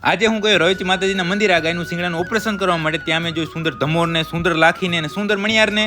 આજે હું ગયો રવેચી માતાજીના મંદિર આ ગાયનું સિંગડાનું ઓપરેશન કરવા માટે. ત્યાં મેં જોયું સુંદર ધમોરને, સુંદર લાખીને અને સુંદર મણિયારને.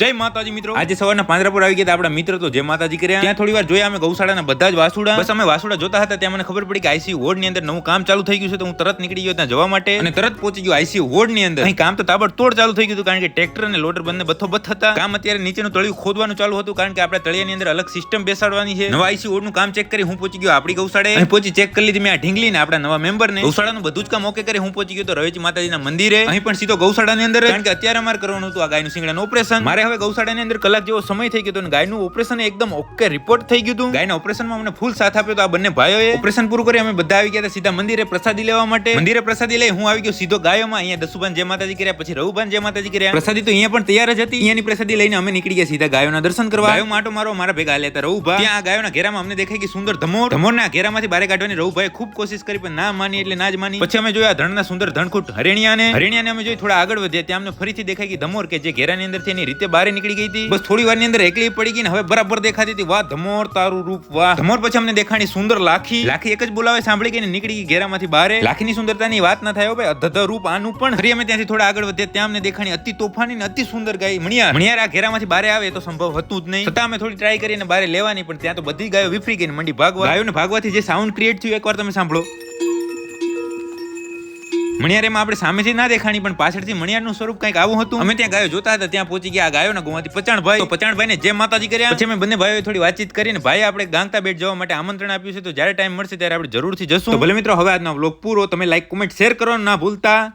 જય માતાજી મિત્રો. આજે સવારના પાંદરાપુર આવી ગયા આપણા મિત્ર તો જય માતાજી કર્યા. ત્યાં થોડી વાર જોયા અમે ગૌશાળાના બધા જ વાસુડા. બસ અમે વાસુડા જોતા હતા ત્યાં મને ખબર પડી કે આઈસીયુ વોર્ડ ની અંદર નવું કામ ચાલુ થઈ ગયું છે. તો હું તરત નીકળી ગયો ત્યાં જવા માટે અને તરત પહોંચી ગયો આઈસીયુ વોર્ડ ની અંદર. અહીં કામ તો તાબડતોડ ચાલુ થઈ ગયું કારણ કે ટ્રેક્ટર અને લોડર બંને બથોબથ હતા. કામ અત્યારે નીચેનું તળિયું ખોદવાનું ચાલુ હતું કારણ કે આપણે તળિયાની અંદર અલગ સિસ્ટમ બેસાડવાની છે. નવા આઈસીયુ વોર્ડ નું કામ ચેક કરી હું પહોંચી ગયો આપણી ગૌશાળે. અહીં પહોંચી ચેક કરી લીધી મેં આ ઢીંગલીને આપણા નવા મેમ્બરને. ગૌશાળાનું બધું જ કામ ઓકે કરી હું પહોંચી ગયો તો રવેચી માતાજીના મંદિરે. અહીં પણ સીધો ગૌશાળાની અંદર કારણ કે અત્યારે અમારે કરવાનું હતું આ ગાયનું સિંગડાનું ઓપરેશન. મારે હવે ગૌશાળાની અંદર કલાક જેવો સમય થઈ ગયો હતો અને ગાયનું ઓપરેશન એકદમ ઓકે રિપોર્ટ થઈ ગયું હતું. ગાયના ઓપરેશનમાં અમને ફૂલ સાથ આપ્યો તો આ બંને ભાઈઓએ. ઓપરેશન પૂરું કરી અમે બધા આવી ગયા હતા સીધા મંદિરે પ્રસાદી લેવા માટે. મંદિરે પ્રસાદી લઈ હું આવી ગયો સીધો ગાયોમાં. અહીંયા દસુભાન જય માતાજી કર્યા, પછી રઘુભાન જય માતાજી કર્યા. પ્રસાદી તો અહીંયા પણ તૈયાર જ હતી. અહીંયાની પ્રસાદી લઈને અમે નીકળી ગયા સીધા ગાયોના દર્શન કરવા. ગાયો માટો મારો મારા ભેગા લેતા રઘુભા. ત્યાં આ ગાયોના ઘેરામાં અમને દેખાય કે સુંદર ધમોર. ધમોરના ઘેરામાંથી બહાર કાઢવાની રઘુભાઈએ ખૂબ કોશિશ કરી પણ ના માની એટલે ના જ માની. પછી અમે જોયા ધણના સુંદર ધણખૂટ હરિયાણાને અમે જોઈ થોડા આગળ વધ્યા. ત્યાં અમને ફરીથી દેખાય કે ધમોર કે જે ઘેરાની અંદર એની રીતે બહાર નીકળી ગઈ હતી. બસ થોડી વારની અંદર એકલી પડી ગઈ ને હવે બરાબર દેખાતી હતી. વાહ ધમોર તારું રૂપ વાહ. ધમોર પછી અમને દેખાણી સુંદર લાખી. લાખી એક જ બોલાવે સાંભળી ગઈ ને નીકળી ગઈ ઘેરામાંથી બહાર. લાખીની સુંદરતાની વાત ના થાય ભાઈ, અધધ રૂપ આનું પણ. ફરી અમે ત્યાંથી થોડા આગળ વધ્યા ત્યાં અમને દેખાણી અતિ તોફાની ને અતિ સુંદર ગાય મણિયાર આ ઘેરામાંથી બહાર આવે તો સંભવ હતું જ નહીં. છતાં અમે થોડી ટ્રાય કરીને બહાર લેવાની પણ ત્યાં તો બધી ગાયો વિફરી ગઈ મંડી ભાગવા. ગાયોને ભાગવાથી જે સાઉન્ડ ક્રિએટ થયું એકવાર તમે સાંભળો. મણિયારેમાં આપણે સામેથી ના દેખાણી પણ પાછળથી મણિયારનું સ્વરૂપ કંઈક આવું હતું. અમે ત્યાં ગાયો જોતા હતા ત્યાં પહોંચી ગયા આ ગાયોના ગોમાંથી પચાણભાઈ. તો પચાણભાઈને જય માતાજી કર્યા. પછી અમે બંને ભાઈઓએ થોડી વાતચીત કરીને ભાઈ આપણે ગાંગતા બેટ જવા માટે આમંત્રણ આપ્યું છે તો જ્યારે ટાઈમ મળશે ત્યારે આપણે જરૂરથી જશું. તો ભલે મિત્રો હવે આજનો વ્લોગ પૂરો. તમે લાઈક, કોમેન્ટ, શેર કરવાનું ના ભૂલતા.